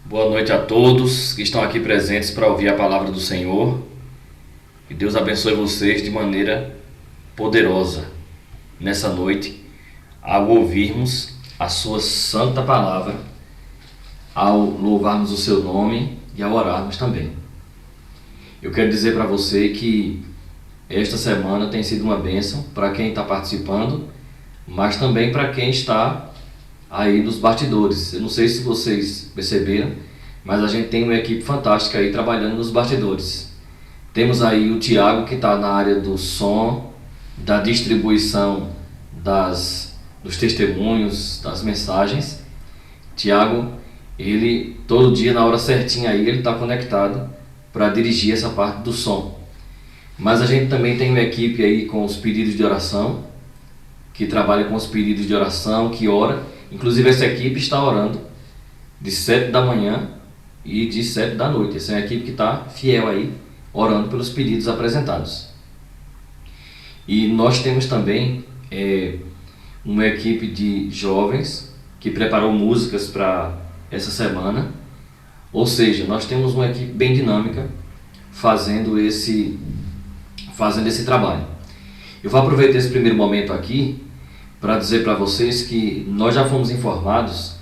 Boa noite a todos que estão aqui presentes para ouvir a palavra do Senhor. Que Deus abençoe vocês de maneira poderosa nessa noite, ao ouvirmos a sua santa palavra, ao louvarmos o seu nome e ao orarmos também. Eu quero dizer para você que esta semana tem sido uma bênção para quem está participando, mas também para quem está aí nos bastidores. Eu não sei se vocês perceberam, mas a gente tem uma equipe fantástica aí trabalhando nos bastidores. Temos aí o Tiago, que está na área do som, da distribuição dos testemunhos, das mensagens. Tiago, ele todo dia na hora certinha aí ele está conectado para dirigir essa parte do som. Mas a gente também tem uma equipe aí com os pedidos de oração, que trabalha com os pedidos de oração, que ora. Inclusive essa equipe está orando de 7 da manhã e de 7 da noite. Essa é uma equipe que está fiel aí, orando pelos pedidos apresentados. E nós temos também uma equipe de jovens que preparou músicas para essa semana. Ou seja, nós temos uma equipe bem dinâmica fazendo esse trabalho. Eu vou aproveitar esse primeiro momento aqui para dizer para vocês que nós já fomos informados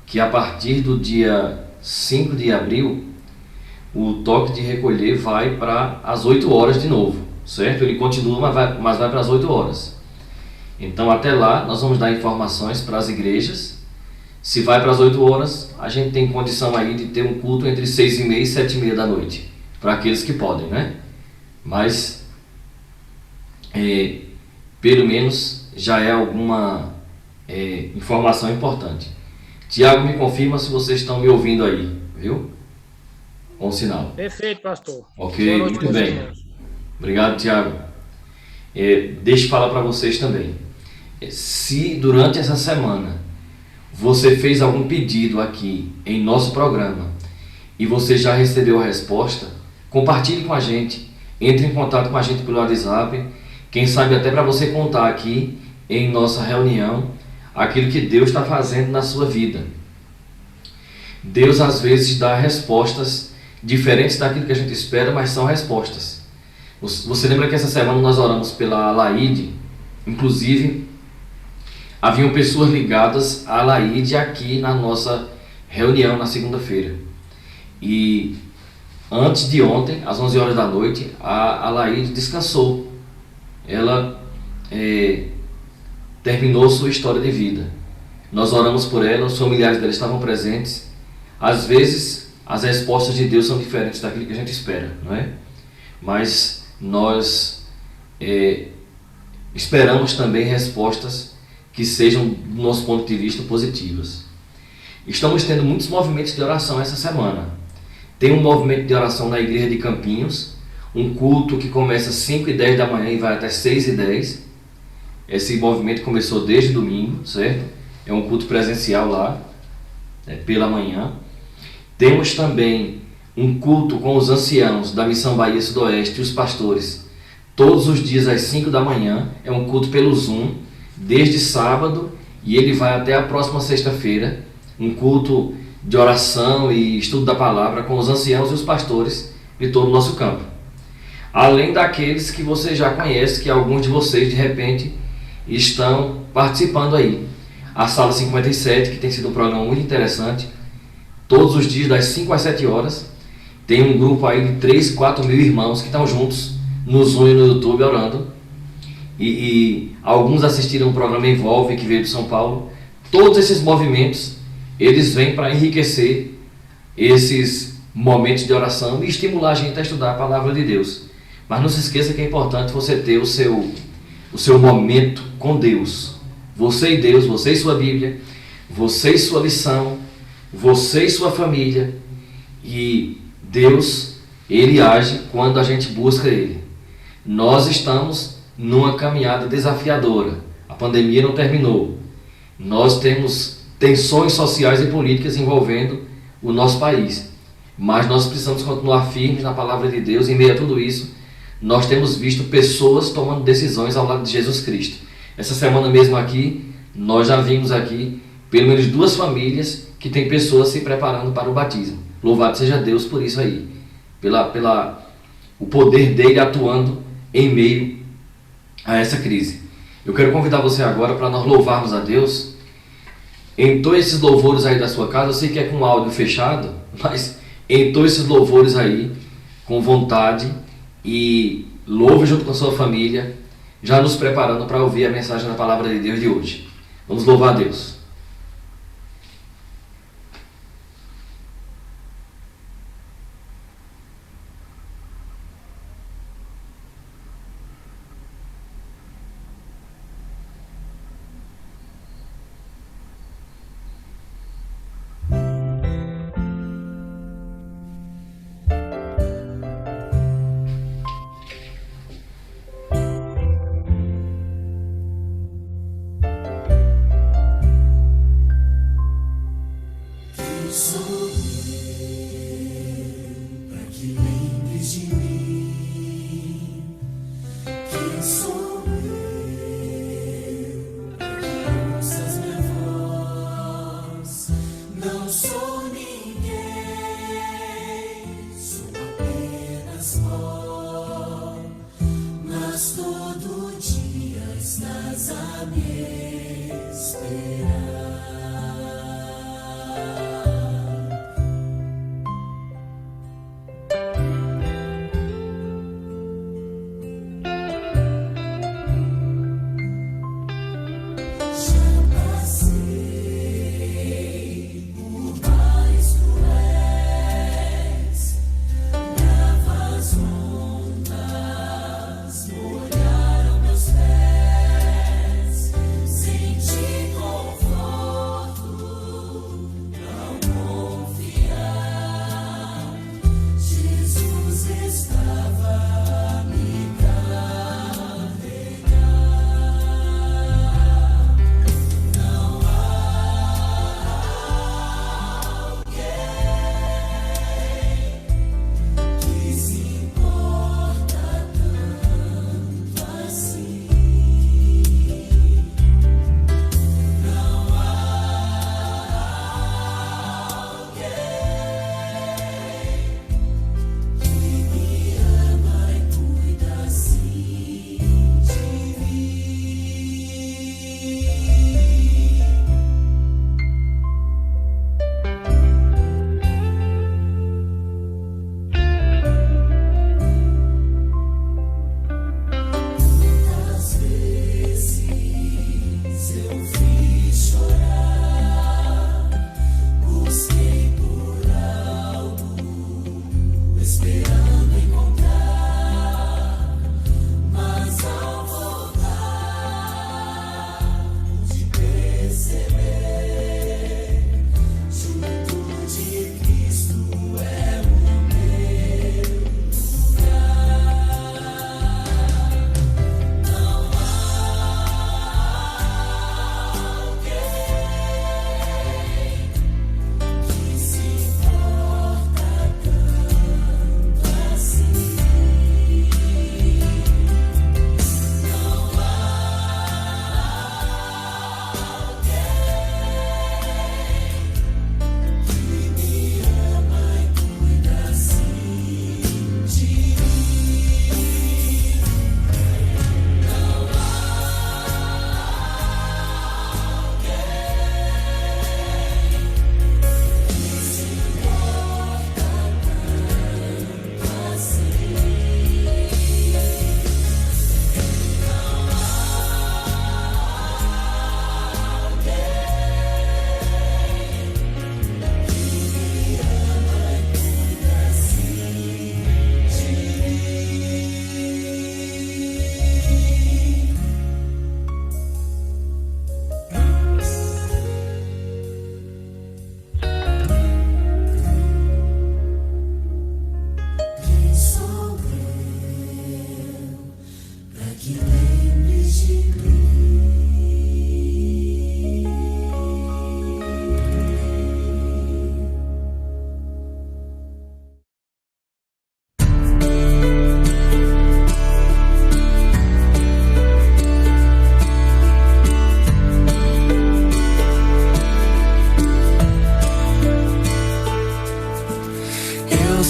que a partir do dia 5 de abril o toque de recolher vai para as 8 horas de novo, certo? Ele continua, mas vai para as 8 horas. Então até lá nós vamos dar informações para as igrejas. Se vai para as 8 horas, a gente tem condição aí de ter um culto entre 6h30 e 7h30 da noite, para aqueles que podem, né? Mas pelo menos já é alguma informação importante. Tiago, me confirma se vocês estão me ouvindo aí, viu? Com sinal. Perfeito, pastor. Ok, muito bem. Obrigado, Tiago. Deixa eu falar para vocês também. Se durante essa semana você fez algum pedido aqui em nosso programa e você já recebeu a resposta, compartilhe com a gente, entre em contato com a gente pelo WhatsApp. Quem sabe até para você contar aqui em nossa reunião aquilo que Deus está fazendo na sua vida. Deus às vezes dá respostas diferentes daquilo que a gente espera, mas são respostas. Você lembra que essa semana nós oramos pela Alaide? Inclusive, haviam pessoas ligadas à Alaide aqui na nossa reunião na segunda-feira. E antes de ontem, às 11 horas da noite, a Alaide descansou. Ela terminou sua história de vida. Nós oramos por ela, os familiares dela estavam presentes. Às vezes, as respostas de Deus são diferentes daquilo que a gente espera, não é? Mas nós esperamos também respostas que sejam, do nosso ponto de vista, positivas. Estamos tendo muitos movimentos de oração essa semana. Tem um movimento de oração na igreja de Campinhos, um culto que começa às 5h10 da manhã e vai até 6h10. Esse movimento começou desde domingo, certo? É um culto presencial lá, pela manhã. Temos também um culto com os anciãos da Missão Bahia Sudoeste e os pastores, todos os dias às 5 da manhã. É um culto pelo Zoom, desde sábado, e ele vai até a próxima sexta-feira. Um culto de oração e estudo da palavra com os anciãos e os pastores de todo o nosso campo. Além daqueles que você já conhece, que alguns de vocês de repente estão participando aí. A Sala 57, que tem sido um programa muito interessante, todos os dias das 5 às 7 horas, tem um grupo aí de 3, 4 mil irmãos que estão juntos no Zoom e no YouTube orando. E alguns assistiram o programa Envolve, que veio de São Paulo. Todos esses movimentos, eles vêm para enriquecer esses momentos de oração e estimular a gente a estudar a palavra de Deus. Mas não se esqueça que é importante você ter o seu momento com Deus. Você e Deus, você e sua Bíblia, você e sua lição, você e sua família. E Deus, Ele age quando a gente busca Ele. Nós estamos numa caminhada desafiadora. A pandemia não terminou. Nós temos tensões sociais e políticas envolvendo o nosso país. Mas nós precisamos continuar firmes na palavra de Deus. Em meio a tudo isso, nós temos visto pessoas tomando decisões ao lado de Jesus Cristo. Essa semana mesmo aqui, nós já vimos aqui pelo menos 2 famílias que tem pessoas se preparando para o batismo. Louvado seja Deus por isso aí, o poder dele atuando em meio a essa crise. Eu quero convidar você agora para nós louvarmos a Deus. Entoe esses louvores aí da sua casa. Eu sei que é com o áudio fechado, mas entoe esses louvores aí com vontade e louve junto com a sua família, já nos preparando para ouvir a mensagem da palavra de Deus de hoje. Vamos louvar a Deus. Sou eu, para que lembres de mim. Quem sou eu, para que ouças minha voz? Não sou ninguém, sou apenas pó, mas todo dia estás a me esperar. Já passei por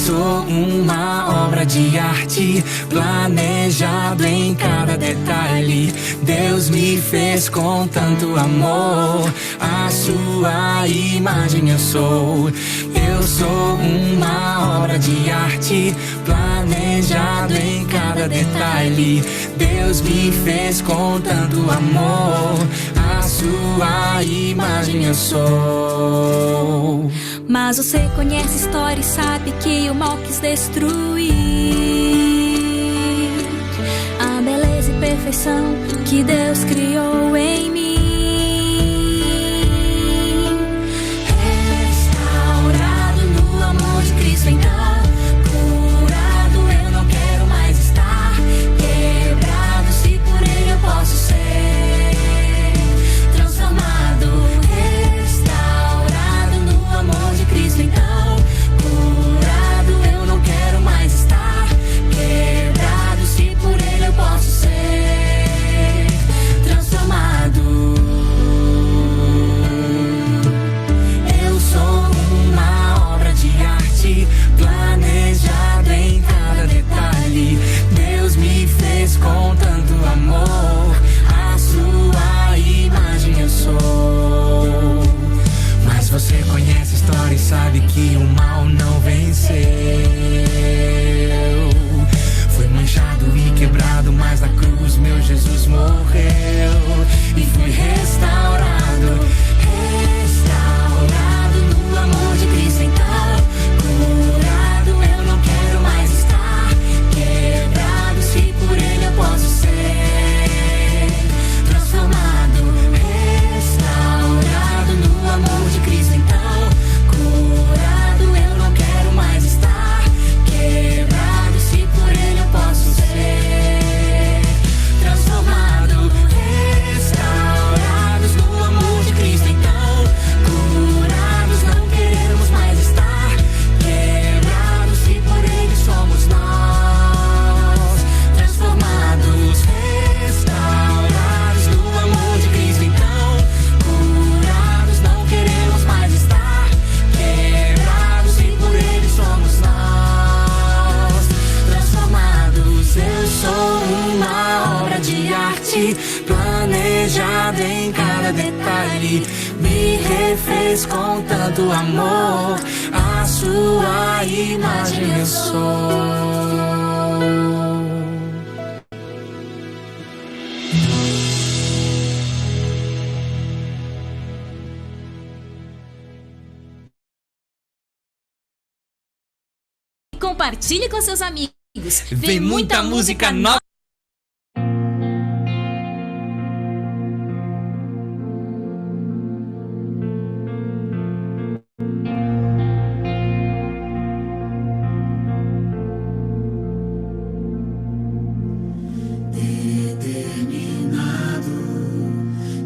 sou uma obra de arte, planejado em cada detalhe. Deus me fez com tanto amor, a sua imagem eu sou. Eu sou uma obra de arte, planejado em cada detalhe. Deus me fez com tanto amor, a sua imagem eu sou. Mas você conhece a história e sabe que o mal quis destruir a beleza e perfeição que Deus criou em mim. Restaurado no amor de Cristo, então curado eu não quero mais estar. Quebrado se por Ele eu posso ser transformado. Restaurado no amor de Cristo, então curado eu não quero mais estar. Quebrado se por Ele eu posso ser transformado. Eu sou uma obra de arte, planejado em cada detalhe. Deus me fez com tanto amor, a sua imagem eu sou. Mas você conhece a história e sabe que o mal não venceu. Foi manchado e quebrado, mas na cruz meu Jesus morreu e fui restaurado. Restaurado no amor de Cristo, então curado eu não quero mais estar. Quebrado se por Ele eu posso ser transformado. Restaurado no amor de Cristo, então curado eu não quero mais estar. Quebrado se por Ele eu posso ser transformado. Restaurados no amor de Cristo, então curados não queremos mais estar. Quebrados se por Ele somos nós transformados. Restaurados no amor de Cristo, então curados não queremos mais estar. Quebrados se por Ele somos nós transformados. Eu sou uma obra de arte, planejada em cada detalhe. Me refez com tanto amor, a sua imagem eu sou. Compartilhe com seus amigos. Vem muita música nova.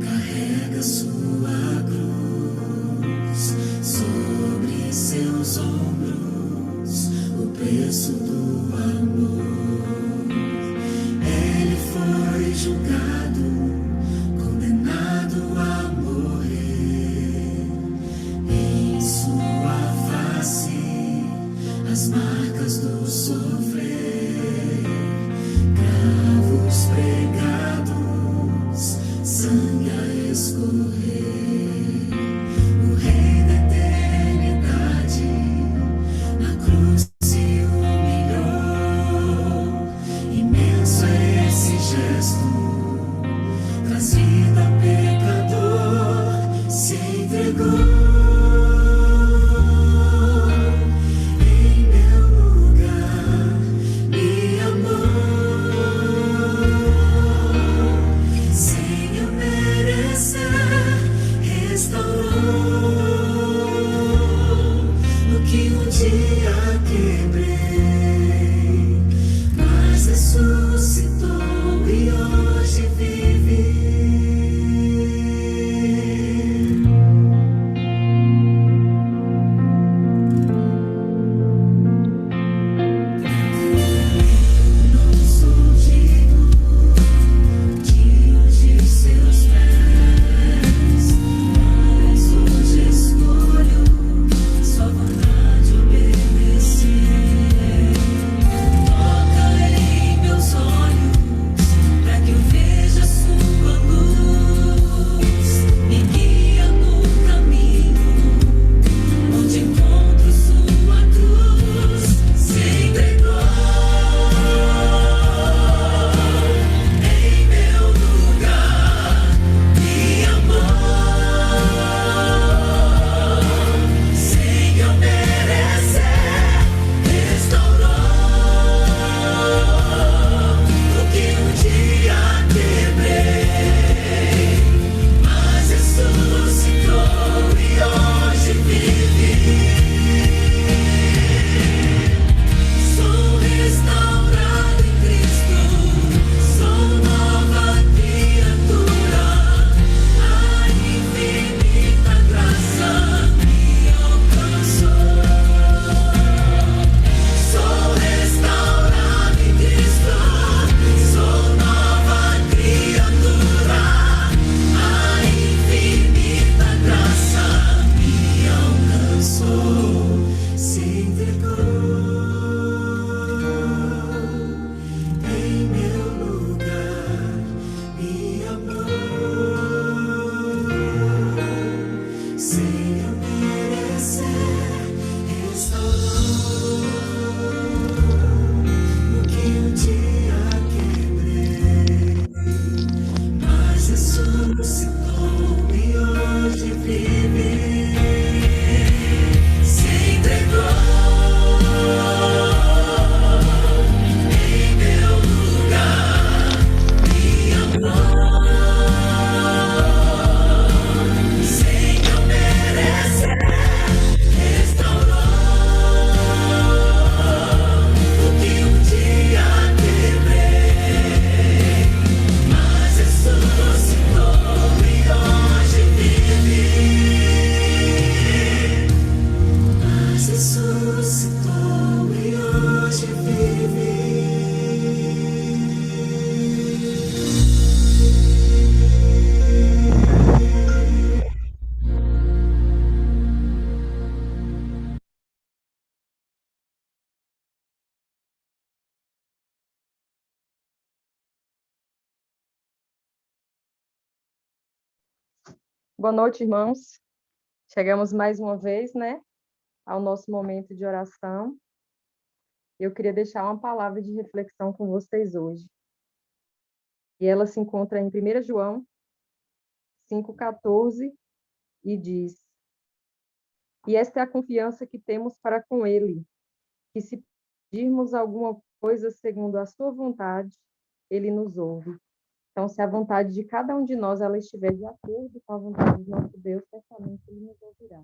Carrega sua cruz sobre seus ombros, o preço do amor. Ele foi julgado, condenado a morrer. Em sua face, as marcas do sofrer. Cravos pregados, sangue a escorrer. O Rei da eternidade na cruz se humilhou. Imenso é esse gesto, Boa noite, irmãos. Chegamos mais uma vez, né, ao nosso momento de oração. Eu queria deixar uma palavra de reflexão com vocês hoje. E ela se encontra em 1 João 5,14 e diz: E esta é a confiança que temos para com Ele, que se pedirmos alguma coisa segundo a sua vontade, Ele nos ouve. Então, se a vontade de cada um de nós ela estiver de acordo com a vontade do nosso Deus, certamente Ele nos ouvirá.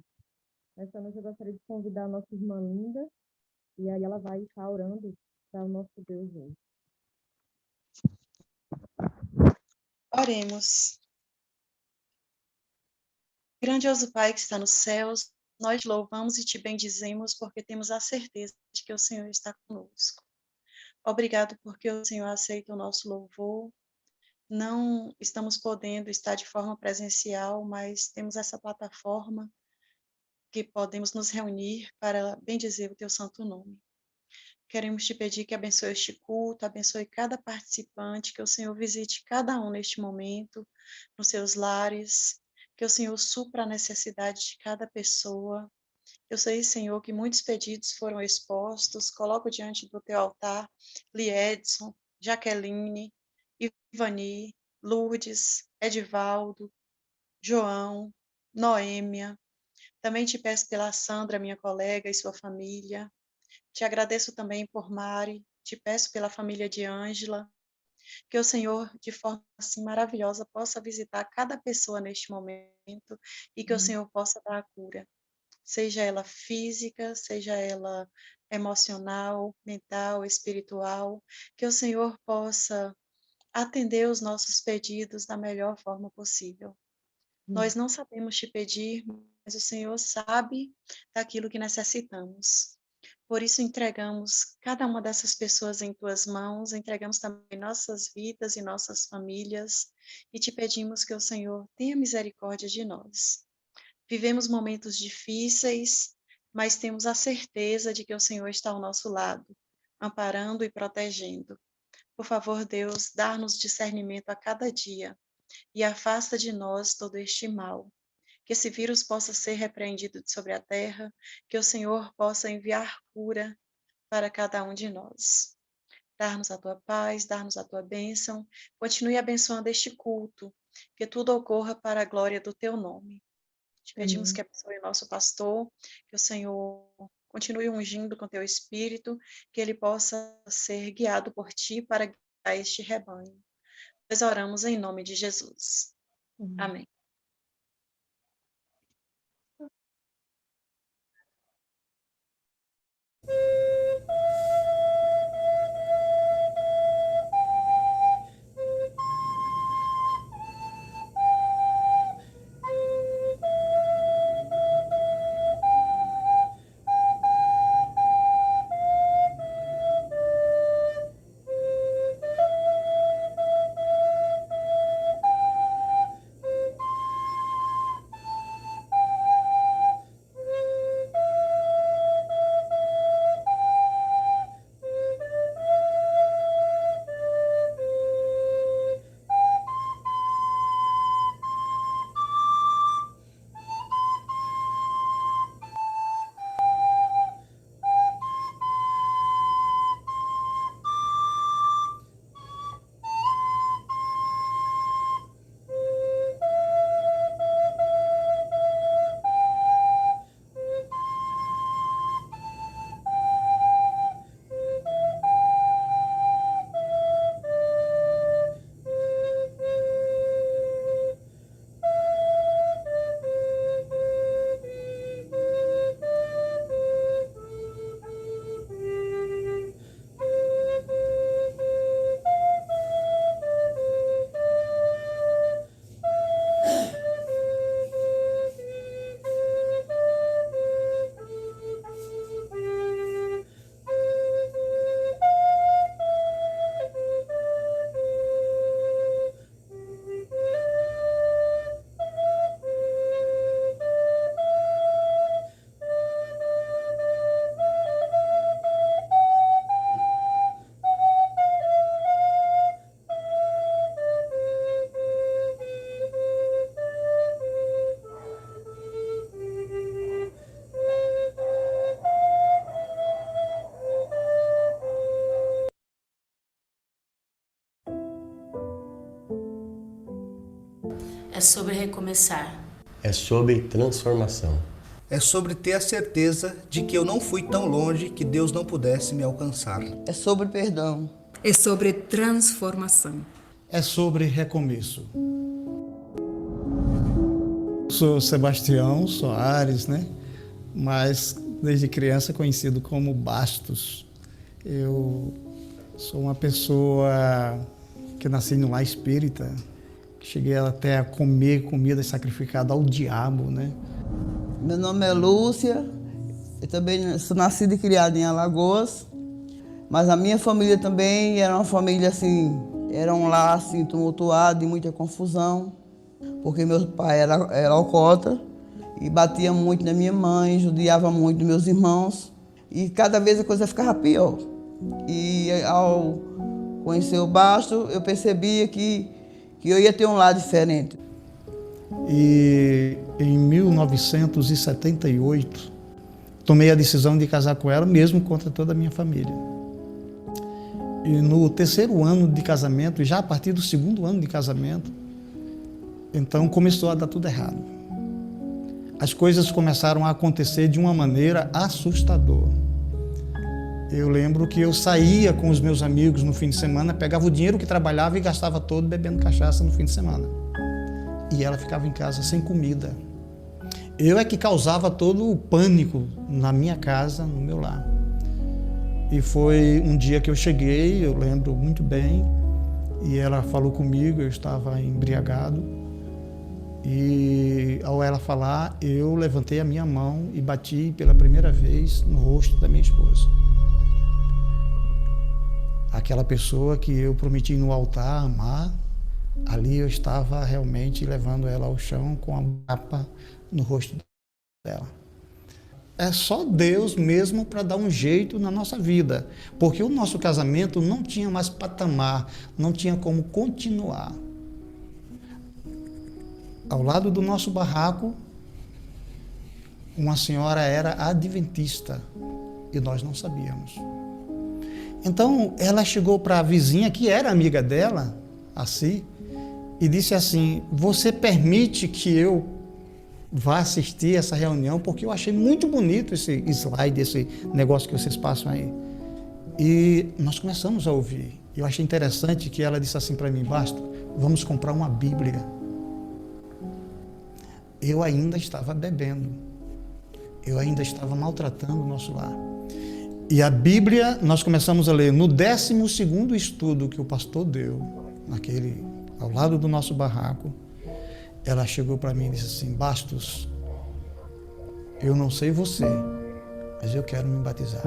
Nessa noite eu gostaria de convidar a nossa irmã Linda, e aí ela vai estar orando para o nosso Deus hoje. Oremos. Grandioso Pai que está nos céus, nós te louvamos e te bendizemos porque temos a certeza de que o Senhor está conosco. Obrigado porque o Senhor aceita o nosso louvor. Não estamos podendo estar de forma presencial, mas temos essa plataforma que podemos nos reunir para bendizer o teu santo nome. Queremos te pedir que abençoe este culto, abençoe cada participante, que o Senhor visite cada um neste momento, nos seus lares, que o Senhor supra a necessidade de cada pessoa. Eu sei, Senhor, que muitos pedidos foram expostos, coloco diante do teu altar Liedson, Jaqueline, Ivani, Lourdes, Edivaldo, João, Noêmia. Também te peço pela Sandra, minha colega, e sua família. Te agradeço também por Mari, te peço pela família de Ângela, que o Senhor, de forma assim maravilhosa, possa visitar cada pessoa neste momento e que o Senhor possa dar a cura, seja ela física, seja ela emocional, mental, espiritual, que o Senhor possa atender os nossos pedidos da melhor forma possível. Nós não sabemos te pedir, mas o Senhor sabe daquilo que necessitamos. Por isso, entregamos cada uma dessas pessoas em tuas mãos, entregamos também nossas vidas e nossas famílias, e te pedimos que o Senhor tenha misericórdia de nós. Vivemos momentos difíceis, mas temos a certeza de que o Senhor está ao nosso lado, amparando e protegendo. Por favor, Deus, dá-nos discernimento a cada dia e afasta de nós todo este mal. Que esse vírus possa ser repreendido sobre a terra, que o Senhor possa enviar cura para cada um de nós. Dar-nos a tua paz, dar-nos a tua bênção, continue abençoando este culto, que tudo ocorra para a glória do teu nome. Te pedimos que abençoe o nosso pastor, que o Senhor continue ungindo com teu espírito, que ele possa ser guiado por ti para guiar este rebanho. Nós oramos em nome de Jesus. Amém. sobre recomeçar. É sobre transformação. É sobre ter a certeza de que eu não fui tão longe que Deus não pudesse me alcançar. É sobre perdão. É sobre transformação. É sobre recomeço. Sou Sebastião Soares, né? Mas desde criança conhecido como Bastos. Eu sou uma pessoa que nasci no lar espírita. Cheguei até a comer comida sacrificada ao diabo, né? Meu nome é Lúcia, eu também sou nascida e criada em Alagoas, mas a minha família também era uma família assim, era um lar assim, tumultuado, de muita confusão, porque meu pai era alcoólatra e batia muito na minha mãe, judiava muito dos meus irmãos, e cada vez a coisa ficava pior. E ao conhecer o Basto, eu percebia que eu ia ter um lar diferente. E em 1978, tomei a decisão de casar com ela, mesmo contra toda a minha família. E no terceiro ano de casamento, já a partir do segundo ano de casamento, então começou a dar tudo errado. As coisas começaram a acontecer de uma maneira assustadora. Eu lembro que eu saía com os meus amigos no fim de semana, pegava o dinheiro que trabalhava e gastava todo bebendo cachaça no fim de semana. E ela ficava em casa sem comida. Eu é que causava todo o pânico na minha casa, no meu lar. E foi um dia que eu cheguei, eu lembro muito bem, e ela falou comigo, eu estava embriagado. E ao ela falar, eu levantei a minha mão e bati pela primeira vez no rosto da minha esposa. Aquela pessoa que eu prometi no altar amar, ali eu estava realmente levando ela ao chão com a capa no rosto dela. É só Deus mesmo para dar um jeito na nossa vida, porque o nosso casamento não tinha mais patamar, não tinha como continuar. Ao lado do nosso barraco, uma senhora era adventista e nós não sabíamos. Então ela chegou para a vizinha, que era amiga dela, assim, e disse assim: você permite que eu vá assistir essa reunião? Porque eu achei muito bonito esse slide, esse negócio que vocês passam aí. E nós começamos a ouvir. Eu achei interessante que ela disse assim para mim: Basta, vamos comprar uma Bíblia. Eu ainda estava bebendo. Eu ainda estava maltratando o nosso lar. E a Bíblia, nós começamos a ler no 12º estudo que o pastor deu, ao lado do nosso barraco. Ela chegou para mim e disse assim: Bastos, eu não sei você, mas eu quero me batizar.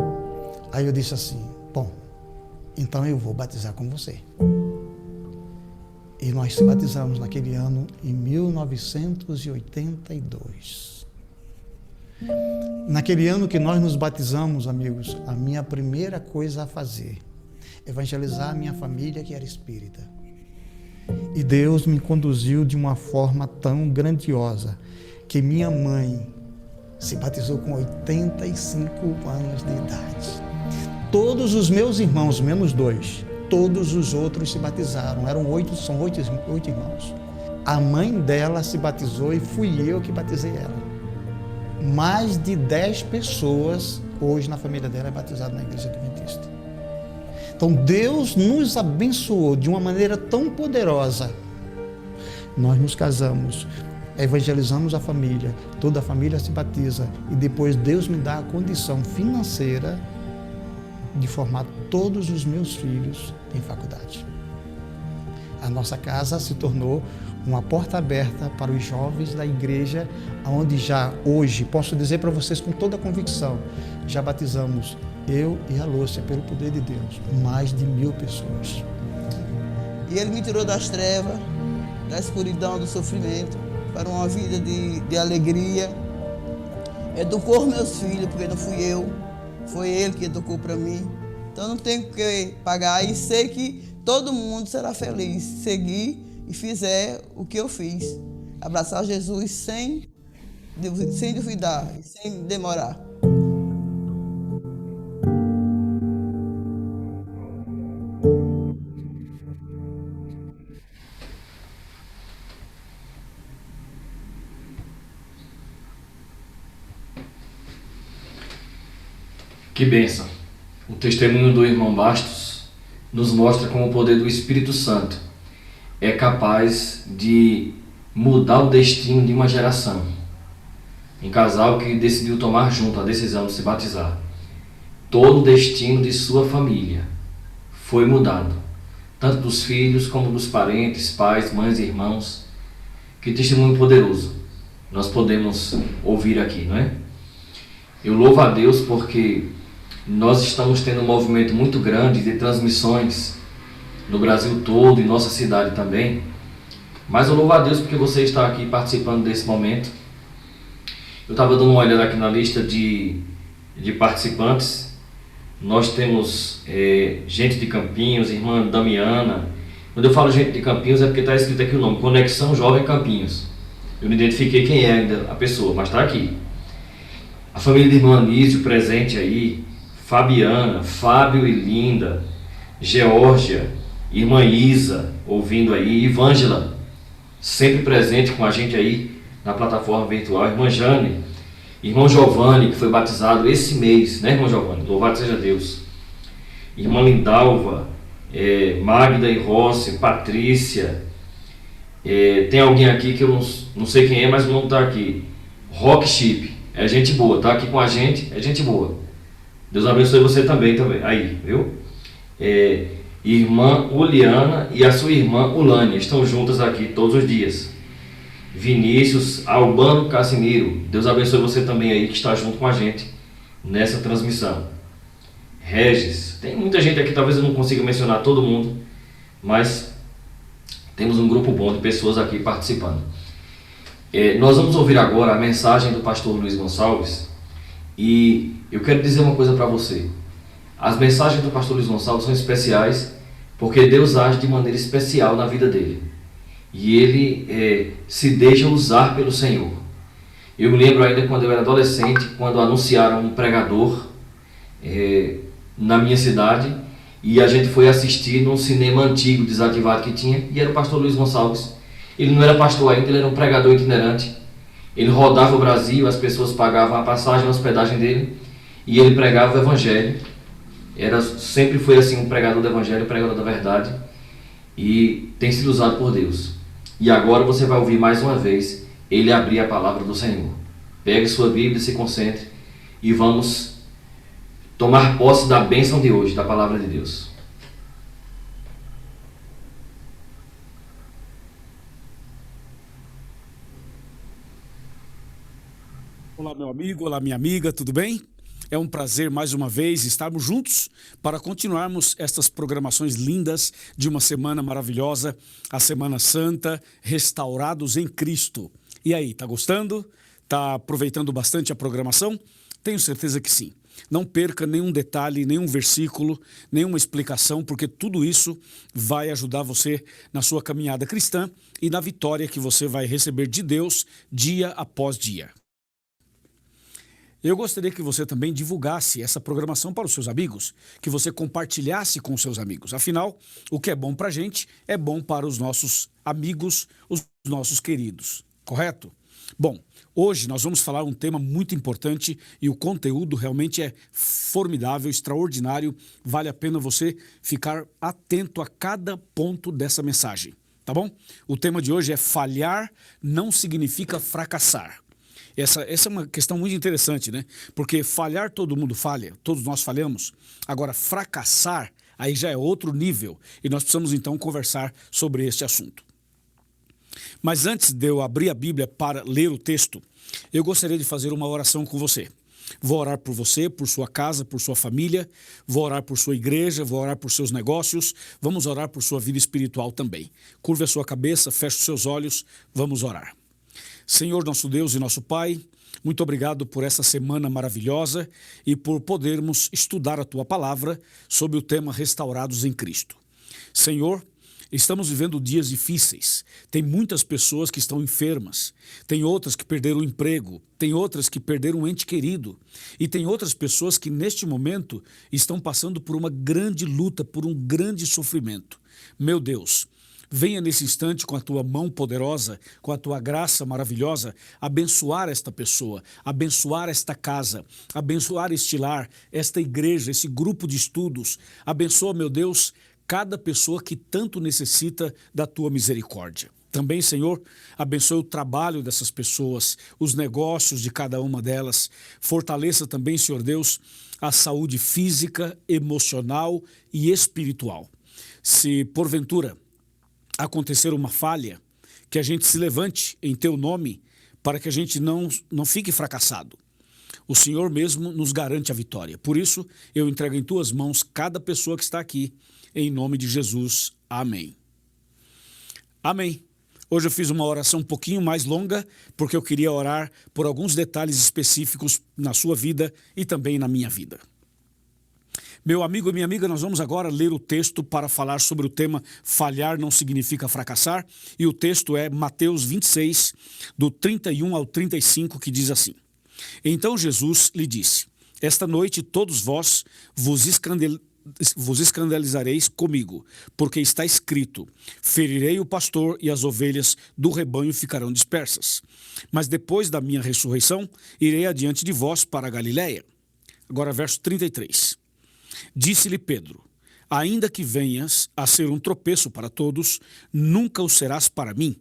Aí eu disse assim: bom, então eu vou batizar com você. E nós se batizamos naquele ano, em 1982. Naquele ano que nós nos batizamos, amigos, a minha primeira coisa a fazer, evangelizar a minha família que era espírita. E Deus me conduziu de uma forma tão grandiosa que minha mãe se batizou com 85 anos de idade. Todos os meus irmãos, menos 2, todos os outros se batizaram. São oito irmãos. A mãe dela se batizou e fui eu que batizei ela. Mais de 10 pessoas hoje na família dela é batizada na igreja adventista. Então Deus nos abençoou de uma maneira tão poderosa. Nós nos casamos, evangelizamos a família, toda a família se batiza e depois Deus me dá a condição financeira de formar todos os meus filhos em faculdade. A nossa casa se tornou uma porta aberta para os jovens da igreja, onde já hoje, posso dizer para vocês com toda a convicção, já batizamos, eu e a Lúcia, pelo poder de Deus, mais de 1000 pessoas. E Ele me tirou das trevas, da escuridão, do sofrimento, para uma vida de alegria. Educou meus filhos, porque não fui eu, foi Ele que educou para mim. Então não tenho que pagar e sei que todo mundo será feliz se seguir e fizer o que eu fiz. Abraçar Jesus sem duvidar, sem demorar. Que bênção! O testemunho do irmão Bastos nos mostra como o poder do Espírito Santo é capaz de mudar o destino de uma geração. Um casal que decidiu tomar junto a decisão de se batizar. Todo o destino de sua família foi mudado, tanto dos filhos como dos parentes, pais, mães e irmãos. Que testemunho poderoso nós podemos ouvir aqui, não é? Eu louvo a Deus porque nós estamos tendo um movimento muito grande de transmissões no Brasil todo e nossa cidade também. Mas eu louvo a Deus porque você está aqui participando desse momento. Eu estava dando uma olhada aqui na lista de participantes. Nós temos gente de Campinhos, irmã Damiana. Quando eu falo gente de Campinhos é porque está escrito aqui o nome, Conexão Jovem Campinhos. Eu não identifiquei quem é ainda a pessoa, mas está aqui. A família de irmã Anísio presente aí, Fabiana, Fábio e Linda, Geórgia, irmã Isa ouvindo aí, Ivângela sempre presente com a gente aí na plataforma virtual, irmã Jane, irmão Giovanni, que foi batizado esse mês, né, irmão Giovanni? Louvado seja Deus. Irmã Lindalva, Magda e Rossi, Patrícia, tem alguém aqui que eu não sei quem é, mas o nome está aqui, Rock Chip, é gente boa, está aqui com a gente, é gente boa. Deus abençoe você também, aí, viu? Irmã Uliana e a sua irmã Ulânia estão juntas aqui todos os dias. Vinícius Albano Cassimiro, Deus abençoe você também aí que está junto com a gente nessa transmissão. Regis, tem muita gente aqui, talvez eu não consiga mencionar todo mundo, mas temos um grupo bom de pessoas aqui participando. Nós vamos ouvir agora a mensagem do pastor Luiz Gonçalves e eu quero dizer uma coisa para você. As mensagens do pastor Luiz Gonçalves são especiais porque Deus age de maneira especial na vida dele. E ele se deixa usar pelo Senhor. Eu me lembro ainda quando eu era adolescente, quando anunciaram um pregador na minha cidade, e a gente foi assistir num cinema antigo, desativado que tinha, e era o pastor Luiz Gonçalves. Ele não era pastor ainda, ele era um pregador itinerante. Ele rodava o Brasil, as pessoas pagavam a passagem, a hospedagem dele, e ele pregava o Evangelho. Sempre foi assim, um pregador do Evangelho, um pregador da verdade, e tem sido usado por Deus. E agora você vai ouvir mais uma vez ele abrir a palavra do Senhor. Pegue sua Bíblia, se concentre e vamos tomar posse da bênção de hoje, da palavra de Deus. Olá, meu amigo, olá, minha amiga, tudo bem? É um prazer mais uma vez estarmos juntos para continuarmos estas programações lindas de uma semana maravilhosa, a Semana Santa, restaurados em Cristo. E aí, tá gostando? Tá aproveitando bastante a programação? Tenho certeza que sim. Não perca nenhum detalhe, nenhum versículo, nenhuma explicação, porque tudo isso vai ajudar você na sua caminhada cristã e na vitória que você vai receber de Deus dia após dia. Eu gostaria que você também divulgasse essa programação para os seus amigos, que você compartilhasse com os seus amigos. Afinal, o que é bom para a gente é bom para os nossos amigos, os nossos queridos, correto? Bom, hoje nós vamos falar um tema muito importante e o conteúdo realmente é formidável, extraordinário. Vale a pena você ficar atento a cada ponto dessa mensagem, tá bom? O tema de hoje é falhar não significa fracassar. Essa é uma questão muito interessante, né? Porque falhar todo mundo falha, todos nós falhamos. Agora, fracassar, aí já é outro nível. E nós precisamos então conversar sobre este assunto. Mas antes de eu abrir a Bíblia para ler o texto, eu gostaria de fazer uma oração com você. Vou orar por você, por sua casa, por sua família, vou orar por sua igreja, vou orar por seus negócios, vamos orar por sua vida espiritual também. Curve a sua cabeça, feche os seus olhos, vamos orar. Senhor, nosso Deus e nosso Pai, muito obrigado por essa semana maravilhosa e por podermos estudar a Tua Palavra sobre o tema Restaurados em Cristo. Senhor, estamos vivendo dias difíceis, tem muitas pessoas que estão enfermas, tem outras que perderam o emprego, tem outras que perderam um ente querido e tem outras pessoas que neste momento estão passando por uma grande luta, por um grande sofrimento. Meu Deus, venha nesse instante com a tua mão poderosa, com a tua graça maravilhosa, abençoar esta pessoa, abençoar esta casa, abençoar este lar, esta igreja, esse grupo de estudos. Abençoa, meu Deus, cada pessoa que tanto necessita da tua misericórdia. Também, Senhor, abençoe o trabalho dessas pessoas, os negócios de cada uma delas. Fortaleça também, Senhor Deus, a saúde física, emocional e espiritual. Se, porventura, acontecer uma falha, que a gente se levante em Teu nome para que a gente não fique fracassado. O Senhor mesmo nos garante a vitória. Por isso, eu entrego em Tuas mãos cada pessoa que está aqui, em nome de Jesus. Amém. Amém. Hoje eu fiz uma oração um pouquinho mais longa, porque eu queria orar por alguns detalhes específicos na sua vida e também na minha vida. Meu amigo e minha amiga, nós vamos agora ler o texto para falar sobre o tema falhar não significa fracassar. E o texto é Mateus 26, do 31 ao 35, que diz assim: Então Jesus lhe disse: Esta noite todos vós vos escandalizareis comigo, porque está escrito: ferirei o pastor e as ovelhas do rebanho ficarão dispersas. Mas depois da minha ressurreição, irei adiante de vós para a Galiléia. Agora verso 33. Disse-lhe Pedro: ainda que venhas a ser um tropeço para todos, nunca o serás para mim.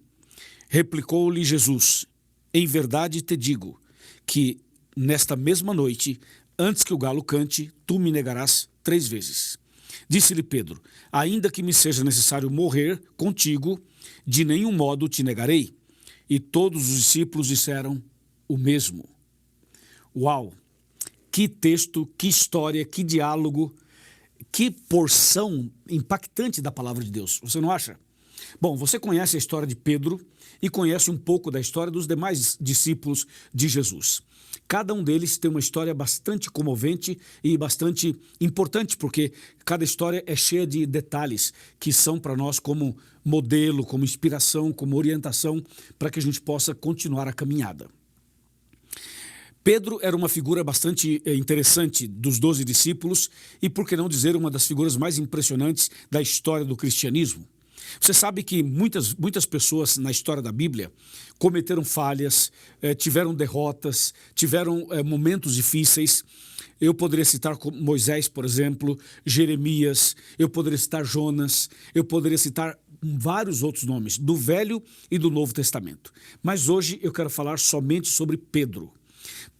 Replicou-lhe Jesus: em verdade te digo, que nesta mesma noite, antes que o galo cante, tu me negarás 3 vezes. Disse-lhe Pedro: ainda que me seja necessário morrer contigo, de nenhum modo te negarei. E todos os discípulos disseram o mesmo. Uau! Que texto, que história, que diálogo, que porção impactante da palavra de Deus. Você não acha? Bom, você conhece a história de Pedro e conhece um pouco da história dos demais discípulos de Jesus. Cada um deles tem uma história bastante comovente e bastante importante, porque cada história é cheia de detalhes que são para nós como modelo, como inspiração, como orientação, para que a gente possa continuar a caminhada. Pedro era uma figura bastante interessante dos 12 discípulos e, por que não dizer, uma das figuras mais impressionantes da história do cristianismo. Você sabe que muitas pessoas na história da Bíblia cometeram falhas, tiveram derrotas, tiveram momentos difíceis. Eu poderia citar Moisés, por exemplo, Jeremias, eu poderia citar Jonas, eu poderia citar vários outros nomes, do Velho e do Novo Testamento. Mas hoje eu quero falar somente sobre Pedro.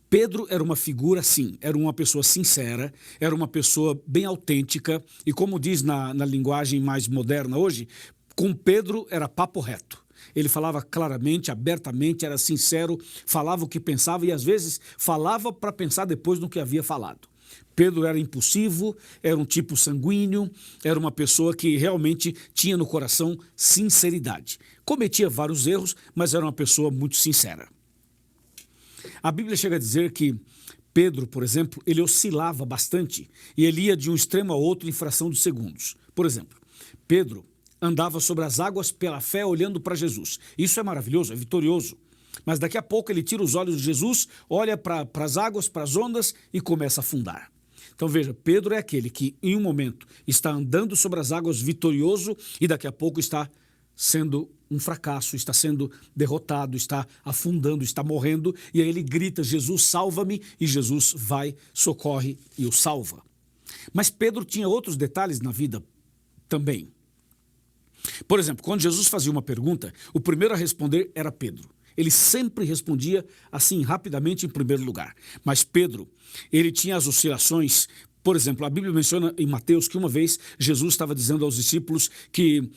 Pedro era uma figura, sim, era uma pessoa sincera, era uma pessoa bem autêntica e, como diz na linguagem mais moderna hoje, com Pedro era papo reto. Ele falava claramente, abertamente, era sincero, falava o que pensava e às vezes falava para pensar depois no que havia falado. Pedro era impulsivo, era um tipo sanguíneo, era uma pessoa que realmente tinha no coração sinceridade. Cometia vários erros, mas era uma pessoa muito sincera. A Bíblia chega a dizer que Pedro, por exemplo, ele oscilava bastante e ele ia de um extremo a outro em fração de segundos. Por exemplo, Pedro andava sobre as águas pela fé olhando para Jesus. Isso é maravilhoso, é vitorioso. Mas daqui a pouco ele tira os olhos de Jesus, olha para as águas, para as ondas e começa a afundar. Então veja, Pedro é aquele que em um momento está andando sobre as águas vitorioso e daqui a pouco está sendo um fracasso, está sendo derrotado, está afundando, está morrendo, e aí ele grita: Jesus, salva-me, e Jesus vai, socorre e o salva. Mas Pedro tinha outros detalhes na vida também. Por exemplo, quando Jesus fazia uma pergunta, o primeiro a responder era Pedro. Ele sempre respondia assim, rapidamente, em primeiro lugar. Mas Pedro, ele tinha as oscilações. Por exemplo, a Bíblia menciona em Mateus que uma vez Jesus estava dizendo aos discípulos que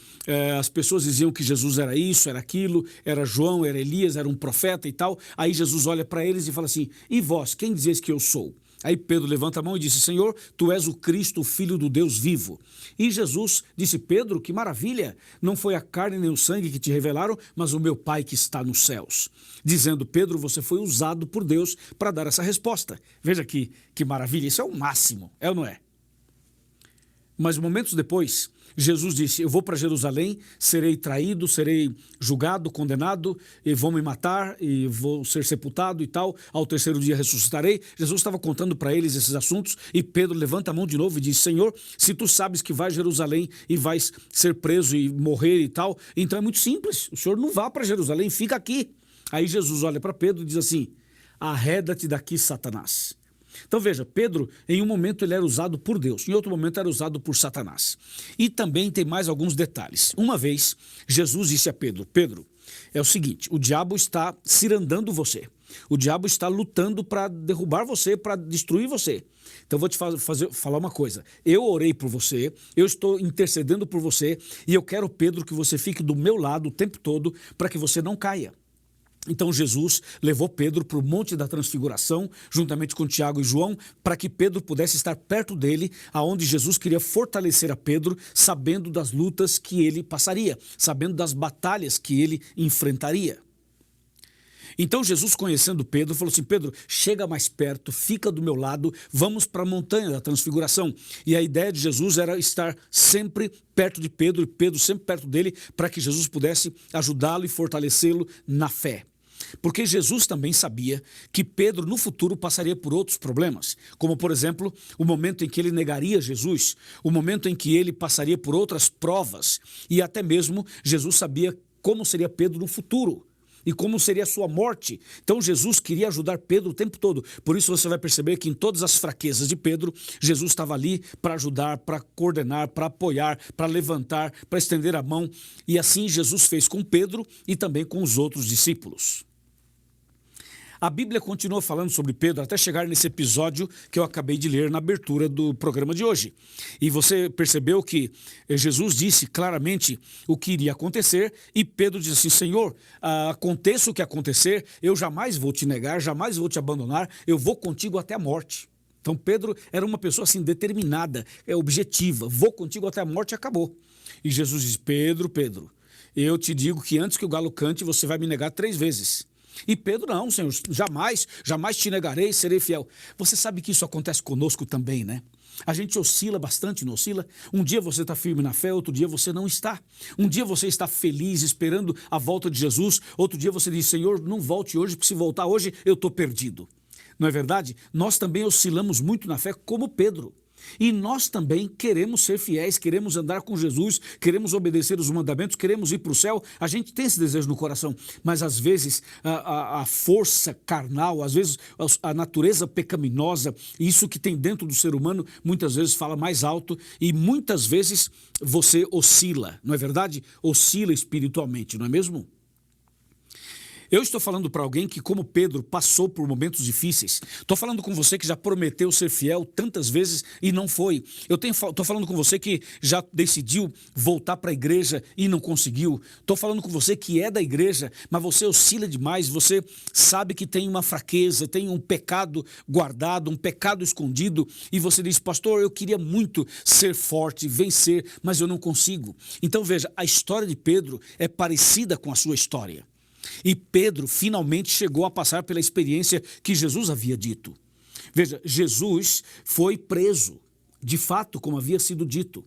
as pessoas diziam que Jesus era isso, era aquilo, era João, era Elias, era um profeta e tal. Aí Jesus olha para eles e fala assim: e vós, quem dizeis que eu sou? Aí Pedro levanta a mão e disse: Senhor, tu és o Cristo, o Filho do Deus vivo. E Jesus disse: Pedro, que maravilha, não foi a carne nem o sangue que te revelaram, mas o meu Pai que está nos céus. Dizendo: Pedro, você foi usado por Deus para dar essa resposta. Veja que maravilha, isso é o máximo, é ou não é? Mas momentos depois, Jesus disse, eu vou para Jerusalém, serei traído, serei julgado, condenado, e vão me matar, e vou ser sepultado e tal, ao terceiro dia ressuscitarei. Jesus estava contando para eles esses assuntos, e Pedro levanta a mão de novo e diz, Senhor, se tu sabes que vais a Jerusalém e vais ser preso e morrer e tal, então é muito simples, o Senhor não vá para Jerusalém, fica aqui. Aí Jesus olha para Pedro e diz assim, arreda-te daqui, Satanás. Então veja, Pedro, em um momento ele era usado por Deus, em outro momento era usado por Satanás. E também tem mais alguns detalhes. Uma vez, Jesus disse a Pedro, Pedro, é o seguinte, o diabo está cirandando você. O diabo está lutando para derrubar você, para destruir você. Então eu vou te falar uma coisa. Eu orei por você, eu estou intercedendo por você e eu quero, Pedro, que você fique do meu lado o tempo todo para que você não caia. Então Jesus levou Pedro para o Monte da Transfiguração, juntamente com Tiago e João, para que Pedro pudesse estar perto dele, aonde Jesus queria fortalecer a Pedro, sabendo das lutas que ele passaria, sabendo das batalhas que ele enfrentaria. Então Jesus, conhecendo Pedro, falou assim, Pedro, chega mais perto, fica do meu lado, vamos para a montanha da transfiguração. E a ideia de Jesus era estar sempre perto de Pedro, e Pedro sempre perto dele, para que Jesus pudesse ajudá-lo e fortalecê-lo na fé. Porque Jesus também sabia que Pedro no futuro passaria por outros problemas, como por exemplo, o momento em que ele negaria Jesus, o momento em que ele passaria por outras provas, e até mesmo Jesus sabia como seria Pedro no futuro. E como seria a sua morte. Então Jesus queria ajudar Pedro o tempo todo. Por isso você vai perceber que em todas as fraquezas de Pedro, Jesus estava ali para ajudar, para coordenar, para apoiar, para levantar, para estender a mão. E assim Jesus fez com Pedro e também com os outros discípulos. A Bíblia continua falando sobre Pedro até chegar nesse episódio que eu acabei de ler na abertura do programa de hoje. E você percebeu que Jesus disse claramente o que iria acontecer e Pedro disse assim, Senhor, aconteça o que acontecer, eu jamais vou te negar, jamais vou te abandonar, eu vou contigo até a morte. Então Pedro era uma pessoa assim determinada, objetiva, vou contigo até a morte e acabou. E Jesus disse, Pedro, eu te digo que antes que o galo cante você vai me negar 3 vezes. E Pedro, não, Senhor, jamais te negarei, serei fiel. Você sabe que isso acontece conosco também, né? A gente oscila bastante, não oscila? Um dia você está firme na fé, outro dia você não está. Um dia você está feliz, esperando a volta de Jesus, outro dia você diz, Senhor, não volte hoje, porque se voltar hoje eu estou perdido. Não é verdade? Nós também oscilamos muito na fé como Pedro. E nós também queremos ser fiéis, queremos andar com Jesus, queremos obedecer os mandamentos, queremos ir para o céu. A gente tem esse desejo no coração, mas às vezes a força carnal, às vezes a natureza pecaminosa, isso que tem dentro do ser humano, muitas vezes fala mais alto e muitas vezes você oscila, não é verdade? Oscila espiritualmente, não é mesmo? Eu estou falando para alguém que, como Pedro, passou por momentos difíceis. Estou falando com você que já prometeu ser fiel tantas vezes e não foi. Estou falando com você que já decidiu voltar para a igreja e não conseguiu. Estou falando com você que é da igreja, mas você oscila demais. Você sabe que tem uma fraqueza, tem um pecado guardado, um pecado escondido. E você diz, pastor, eu queria muito ser forte, vencer, mas eu não consigo. Então veja, a história de Pedro é parecida com a sua história. E Pedro finalmente chegou a passar pela experiência que Jesus havia dito. Veja, Jesus foi preso, de fato, como havia sido dito.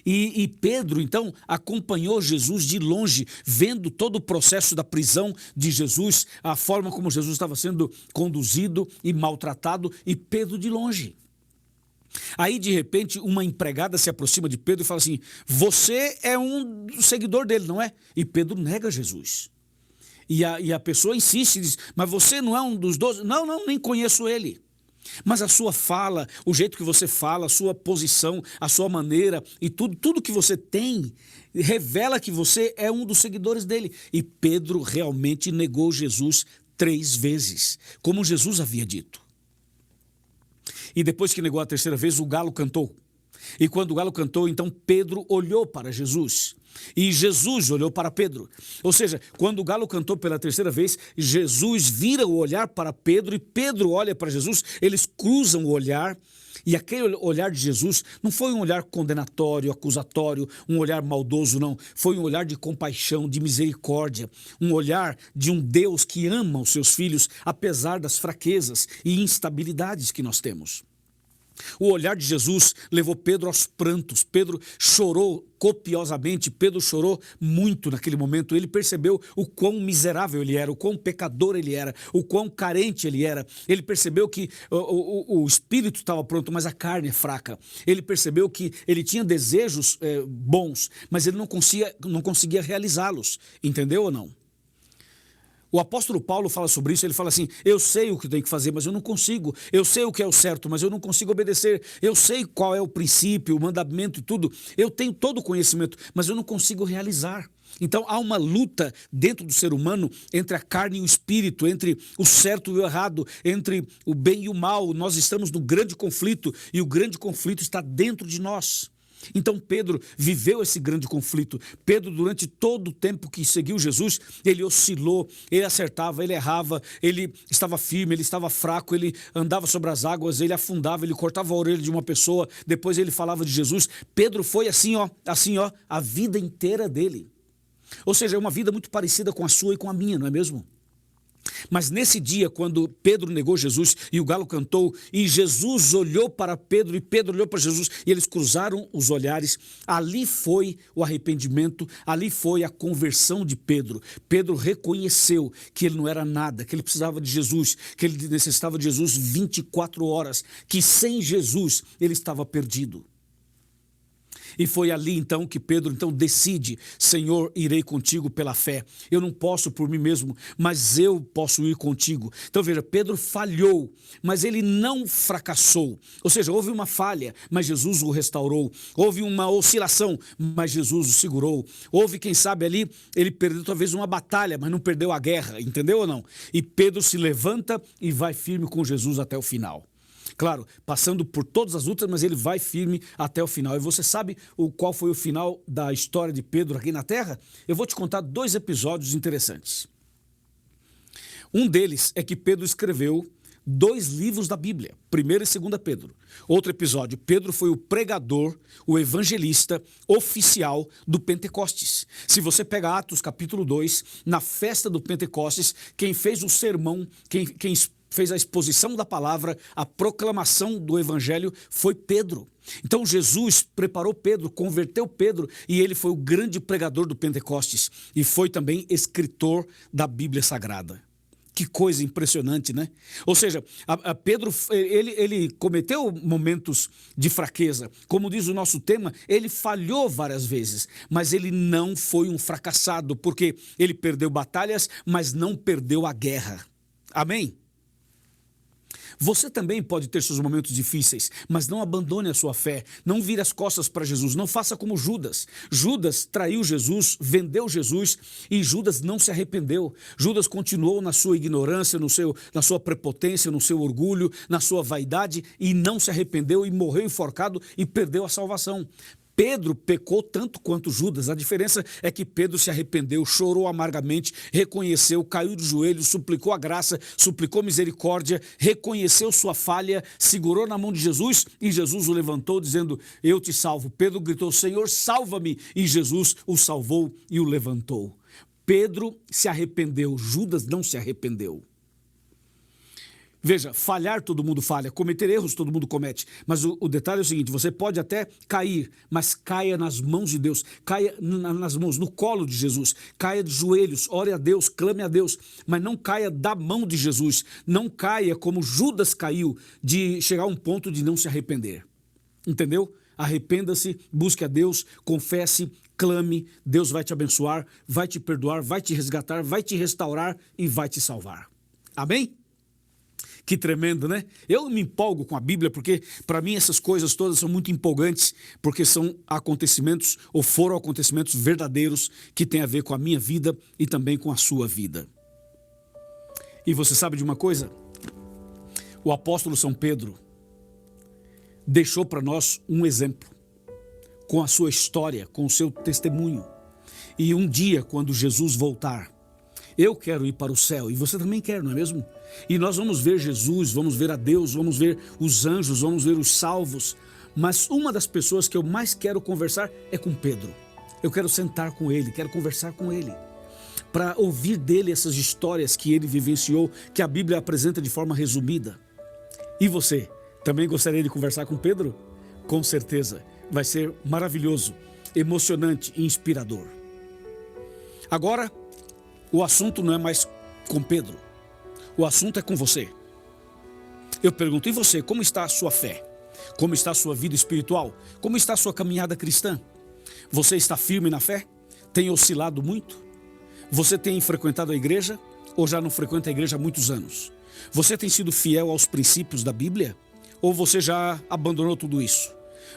E Pedro, então, acompanhou Jesus de longe, vendo todo o processo da prisão de Jesus, a forma como Jesus estava sendo conduzido e maltratado, e Pedro de longe. Aí, de repente, uma empregada se aproxima de Pedro e fala assim, você é um seguidor dele, não é? E Pedro nega Jesus. E a pessoa insiste e diz, mas você não é um dos 12? Não, nem conheço ele. Mas a sua fala, o jeito que você fala, a sua posição, a sua maneira e tudo que você tem, revela que você é um dos seguidores dele. E Pedro realmente negou Jesus 3 vezes, como Jesus havia dito. E depois que negou a 3ª vez, o galo cantou. E quando o galo cantou, então Pedro olhou para Jesus. E Jesus olhou para Pedro. Ou seja, quando o galo cantou pela 3ª vez, Jesus vira o olhar para Pedro e Pedro olha para Jesus. Eles cruzam o olhar. E aquele olhar de Jesus não foi um olhar condenatório, acusatório, um olhar maldoso, não. Foi um olhar de compaixão, de misericórdia. Um olhar de um Deus que ama os seus filhos, apesar das fraquezas e instabilidades que nós temos. O olhar de Jesus levou Pedro aos prantos. Pedro chorou copiosamente, Pedro chorou muito naquele momento. Ele percebeu o quão miserável ele era, o quão pecador ele era, o quão carente ele era. Ele percebeu que o espírito estava pronto, mas a carne é fraca. Ele percebeu que ele tinha desejos bons, mas ele não conseguia realizá-los. Entendeu ou não? O apóstolo Paulo fala sobre isso, ele fala assim, eu sei o que tenho que fazer, mas eu não consigo. Eu sei o que é o certo, mas eu não consigo obedecer. Eu sei qual é o princípio, o mandamento e tudo. Eu tenho todo o conhecimento, mas eu não consigo realizar. Então há uma luta dentro do ser humano entre a carne e o espírito, entre o certo e o errado, entre o bem e o mal. Nós estamos no grande conflito e o grande conflito está dentro de nós. Então Pedro viveu esse grande conflito. Pedro, durante todo o tempo que seguiu Jesus, ele oscilou, ele acertava, ele errava, ele estava firme, ele estava fraco, ele andava sobre as águas, ele afundava, ele cortava a orelha de uma pessoa, depois ele falava de Jesus. Pedro foi assim, a vida inteira dele. Ou seja, é uma vida muito parecida com a sua e com a minha, não é mesmo? Mas nesse dia, quando Pedro negou Jesus e o galo cantou, e Jesus olhou para Pedro e Pedro olhou para Jesus, e eles cruzaram os olhares, ali foi o arrependimento, ali foi a conversão de Pedro. Pedro reconheceu que ele não era nada, que ele precisava de Jesus, que ele necessitava de Jesus 24 horas, que sem Jesus ele estava perdido. E foi ali então que Pedro decide, Senhor, irei contigo pela fé. Eu não posso por mim mesmo, mas eu posso ir contigo. Então veja, Pedro falhou, mas ele não fracassou. Ou seja, houve uma falha, mas Jesus o restaurou. Houve uma oscilação, mas Jesus o segurou. Houve, quem sabe ali, ele perdeu talvez uma batalha, mas não perdeu a guerra, entendeu ou não? E Pedro se levanta e vai firme com Jesus até o final. Claro, passando por todas as lutas, mas ele vai firme até o final. E você sabe qual foi o final da história de Pedro aqui na Terra? Eu vou te contar 2 episódios interessantes. Um deles é que Pedro escreveu 2 livros da Bíblia, 1º e 2º Pedro. Outro episódio, Pedro foi o pregador, o evangelista oficial do Pentecostes. Se você pega Atos capítulo 2, na festa do Pentecostes, quem fez o sermão, quem fez a exposição da palavra, a proclamação do evangelho foi Pedro. Então Jesus preparou Pedro, converteu Pedro e ele foi o grande pregador do Pentecostes e foi também escritor da Bíblia Sagrada. Que coisa impressionante, né? Ou seja, Pedro, ele cometeu momentos de fraqueza. Como diz o nosso tema, ele falhou várias vezes, mas ele não foi um fracassado, porque ele perdeu batalhas, mas não perdeu a guerra. Amém? Você também pode ter seus momentos difíceis, mas não abandone a sua fé, não vire as costas para Jesus, não faça como Judas. Judas traiu Jesus, vendeu Jesus e Judas não se arrependeu. Judas continuou na sua ignorância, na sua prepotência, no seu orgulho, na sua vaidade e não se arrependeu e morreu enforcado e perdeu a salvação. Pedro pecou tanto quanto Judas, a diferença é que Pedro se arrependeu, chorou amargamente, reconheceu, caiu de joelhos, suplicou a graça, suplicou misericórdia, reconheceu sua falha, segurou na mão de Jesus e Jesus o levantou dizendo, eu te salvo. Pedro gritou, Senhor, salva-me, e Jesus o salvou e o levantou. Pedro se arrependeu, Judas não se arrependeu. Veja, falhar todo mundo falha, cometer erros todo mundo comete, mas o detalhe é o seguinte, você pode até cair, mas caia nas mãos de Deus, caia nas mãos, no colo de Jesus, caia de joelhos, ore a Deus, clame a Deus, mas não caia da mão de Jesus, não caia como Judas caiu, de chegar a um ponto de não se arrepender, entendeu? Arrependa-se, busque a Deus, confesse, clame, Deus vai te abençoar, vai te perdoar, vai te resgatar, vai te restaurar e vai te salvar. Amém? Que tremendo, né? Eu me empolgo com a Bíblia porque, para mim, essas coisas todas são muito empolgantes, porque são acontecimentos, ou foram acontecimentos verdadeiros, que têm a ver com a minha vida e também com a sua vida. E você sabe de uma coisa? O apóstolo São Pedro deixou para nós um exemplo, com a sua história, com o seu testemunho. E um dia, quando Jesus voltar, eu quero ir para o céu, e você também quer, não é mesmo? E nós vamos ver Jesus, vamos ver a Deus, vamos ver os anjos, vamos ver os salvos. Mas uma das pessoas que eu mais quero conversar é com Pedro. Eu quero sentar com ele, quero conversar com ele, para ouvir dele essas histórias que ele vivenciou, que a Bíblia apresenta de forma resumida. E você, Também gostaria de conversar com Pedro? Com certeza, vai ser maravilhoso, emocionante e inspirador. Agora, o assunto não é mais com Pedro, o assunto é com você. Eu pergunto, e você, como está a sua fé? Como está a sua vida espiritual? Como está a sua caminhada cristã? Você está firme na fé? Tem oscilado muito? Você tem frequentado a igreja ou já não frequenta a igreja há muitos anos? Você tem sido fiel aos princípios da Bíblia? Ou você já abandonou tudo isso?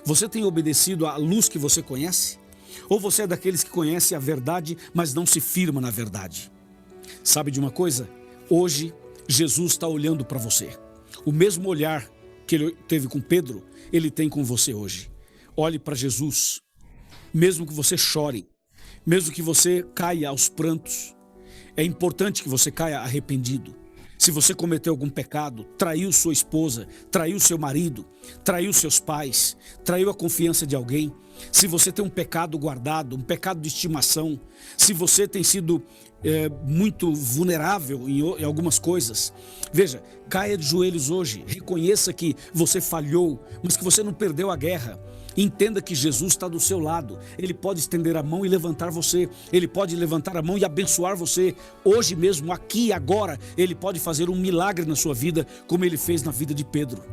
Você tem obedecido à luz que você conhece? Ou você é daqueles que conhecem a verdade, mas não se firma na verdade? Sabe de uma coisa? Hoje, Jesus está olhando para você. O mesmo olhar que ele teve com Pedro, ele tem com você hoje. Olhe para Jesus. Mesmo que você chore, mesmo que você caia aos prantos, é importante que você caia arrependido. Se você cometeu algum pecado, traiu sua esposa, traiu seu marido, traiu seus pais, traiu a confiança de alguém, se você tem um pecado guardado, um pecado de estimação, se você tem sido muito vulnerável em algumas coisas, veja, caia de joelhos hoje, reconheça que você falhou, mas que você não perdeu a guerra. Entenda que Jesus está do seu lado. Ele pode estender a mão e levantar você. Ele pode levantar a mão e abençoar você. Hoje mesmo, aqui e agora, Ele pode fazer um milagre na sua vida, como Ele fez na vida de Pedro.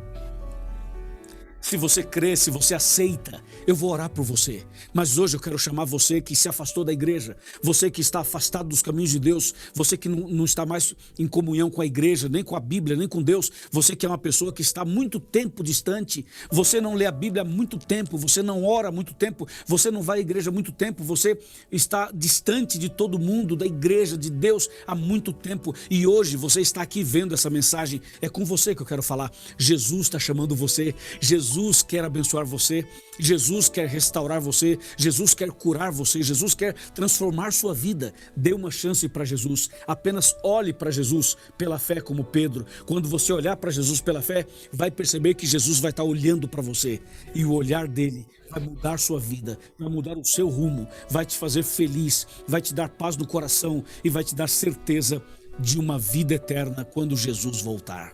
Se você crê, se você aceita, eu vou orar por você. Mas hoje eu quero chamar você que se afastou da igreja, você que está afastado dos caminhos de Deus, você que não está mais em comunhão com a igreja, nem com a Bíblia, nem com Deus, você que é uma pessoa que está há muito tempo distante, você não lê a Bíblia há muito tempo, você não ora há muito tempo, você não vai à igreja há muito tempo, você está distante de todo mundo, da igreja, de Deus há muito tempo, e hoje você está aqui vendo essa mensagem, é com você que eu quero falar. Jesus está chamando você, Jesus quer abençoar você, Jesus quer restaurar você, Jesus quer curar você, Jesus quer transformar sua vida. Dê uma chance para Jesus, apenas olhe para Jesus pela fé como Pedro. Quando você olhar para Jesus pela fé, vai perceber que Jesus vai estar olhando para você e o olhar dele vai mudar sua vida, vai mudar o seu rumo, vai te fazer feliz, vai te dar paz no coração e vai te dar certeza de uma vida eterna quando Jesus voltar.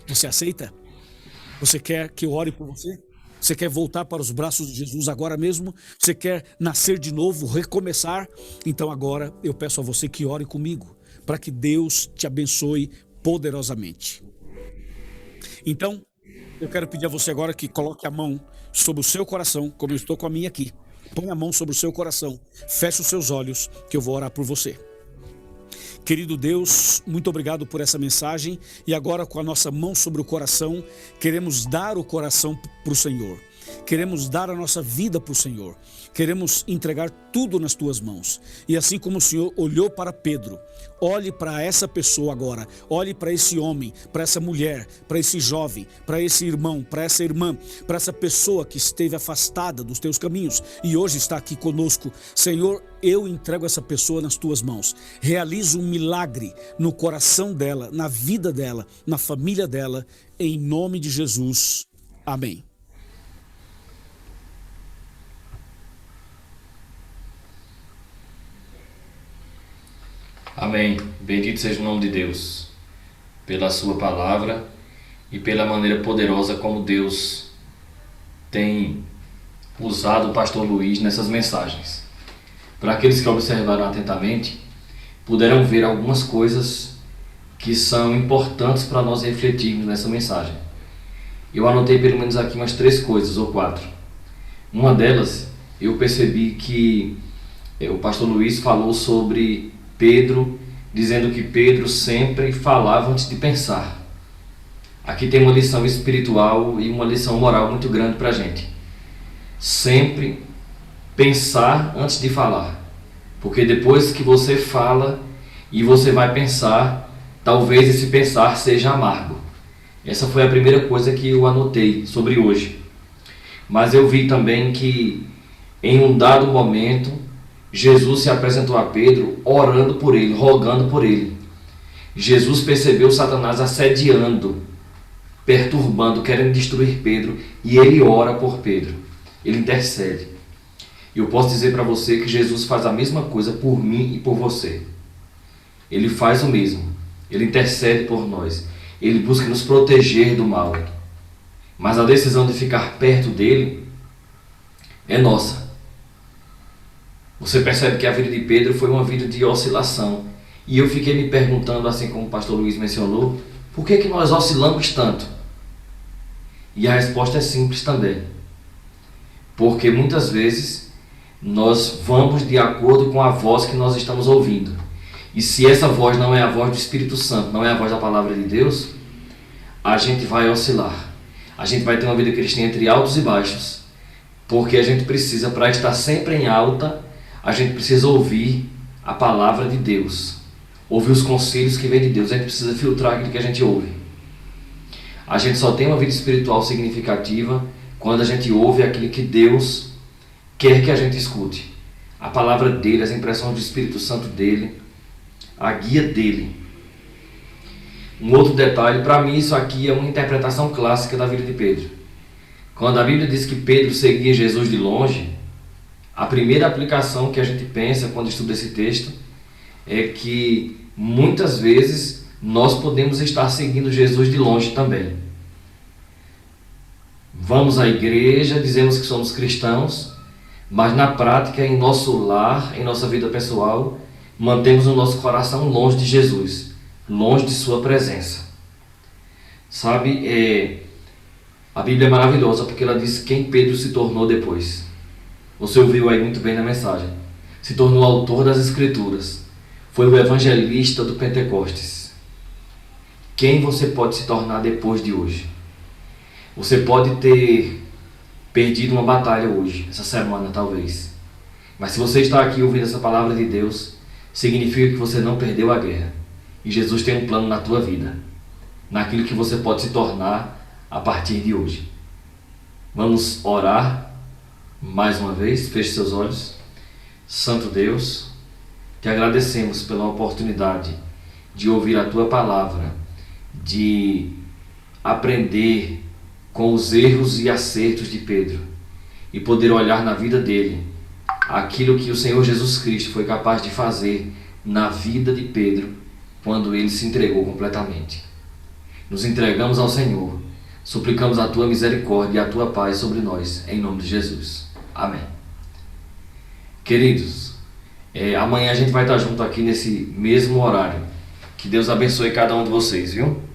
Você aceita? Você quer que eu ore por você? Você quer voltar para os braços de Jesus agora mesmo? Você quer nascer de novo, recomeçar? Então agora eu peço a você que ore comigo, para que Deus te abençoe poderosamente. Então, eu quero pedir a você agora que coloque a mão sobre o seu coração, como eu estou com a minha aqui. Põe a mão sobre o seu coração, feche os seus olhos, que eu vou orar por você. Querido Deus, muito obrigado por essa mensagem e agora com a nossa mão sobre o coração, queremos dar o coração para o Senhor, queremos dar a nossa vida para o Senhor, queremos entregar tudo nas tuas mãos. E assim como o Senhor olhou para Pedro, olhe para essa pessoa agora, olhe para esse homem, para essa mulher, para esse jovem, para esse irmão, para essa irmã, para essa pessoa que esteve afastada dos teus caminhos e hoje está aqui conosco. Senhor, eu entrego essa pessoa nas tuas mãos. Realiza um milagre no coração dela, na vida dela, na família dela, em nome de Jesus. Amém. Amém. Bendito seja o nome de Deus, pela sua palavra e pela maneira poderosa como Deus tem usado o pastor Luiz nessas mensagens. Para aqueles que observaram atentamente, puderam ver algumas coisas que são importantes para nós refletirmos nessa mensagem. Eu anotei pelo menos aqui umas 3 coisas ou 4. Uma delas, eu percebi que o pastor Luiz falou sobre Pedro, dizendo que Pedro sempre falava antes de pensar. Aqui tem uma lição espiritual e uma lição moral muito grande para a gente. Sempre pensar antes de falar, porque depois que você fala e você vai pensar, talvez esse pensar seja amargo. Essa foi a primeira coisa que eu anotei sobre hoje. Mas eu vi também que em um dado momento Jesus se apresentou a Pedro orando por ele, rogando por ele. Jesus percebeu Satanás assediando, perturbando, querendo destruir Pedro, e ele ora por Pedro, ele intercede. E eu posso dizer para você que Jesus faz a mesma coisa por mim e por você. Ele faz o mesmo, ele intercede por nós, ele busca nos proteger do mal. mas a decisão de ficar perto dele é nossa. Você percebe que a vida de Pedro foi uma vida de oscilação. E eu fiquei me perguntando, assim como o pastor Luiz mencionou, por que nós oscilamos tanto? E a resposta é simples também. Porque muitas vezes nós vamos de acordo com a voz que nós estamos ouvindo. E se essa voz não é a voz do Espírito Santo, não é a voz da palavra de Deus, a gente vai oscilar. A gente vai ter uma vida cristã entre altos e baixos. Porque a gente precisa, para estar sempre em alta, a gente precisa ouvir a palavra de Deus. Ouvir os conselhos que vêm de Deus. A gente precisa filtrar aquilo que a gente ouve. A gente só tem uma vida espiritual significativa quando a gente ouve aquilo que Deus quer que a gente escute. A palavra dele, as impressões do Espírito Santo dele, a guia dele. Um outro detalhe, para mim isso aqui é uma interpretação clássica da vida de Pedro. Quando a Bíblia diz que Pedro seguia Jesus de longe, a primeira aplicação que a gente pensa quando estuda esse texto é que muitas vezes nós podemos estar seguindo Jesus de longe também. Vamos à igreja, dizemos que somos cristãos, mas na prática, em nosso lar, em nossa vida pessoal, mantemos o nosso coração longe de Jesus, longe de sua presença. Sabe, a Bíblia é maravilhosa porque ela diz quem Pedro se tornou depois. Você ouviu aí muito bem na mensagem. Se tornou autor das Escrituras. Foi o evangelista do Pentecostes. Quem você pode se tornar depois de hoje? Você pode ter perdido uma batalha hoje, essa semana talvez. Mas se você está aqui ouvindo essa palavra de Deus, significa que você não perdeu a guerra. E Jesus tem um plano na tua vida, naquilo que você pode se tornar a partir de hoje. Vamos orar mais uma vez. Feche seus olhos. Santo Deus, te agradecemos pela oportunidade de ouvir a tua palavra, de aprender com os erros e acertos de Pedro e poder olhar na vida dele aquilo que o Senhor Jesus Cristo foi capaz de fazer na vida de Pedro quando ele se entregou completamente. Nos entregamos ao Senhor, suplicamos a tua misericórdia e a tua paz sobre nós, em nome de Jesus. Amém. Queridos, amanhã a gente vai estar junto aqui nesse mesmo horário. Que Deus abençoe cada um de vocês, viu?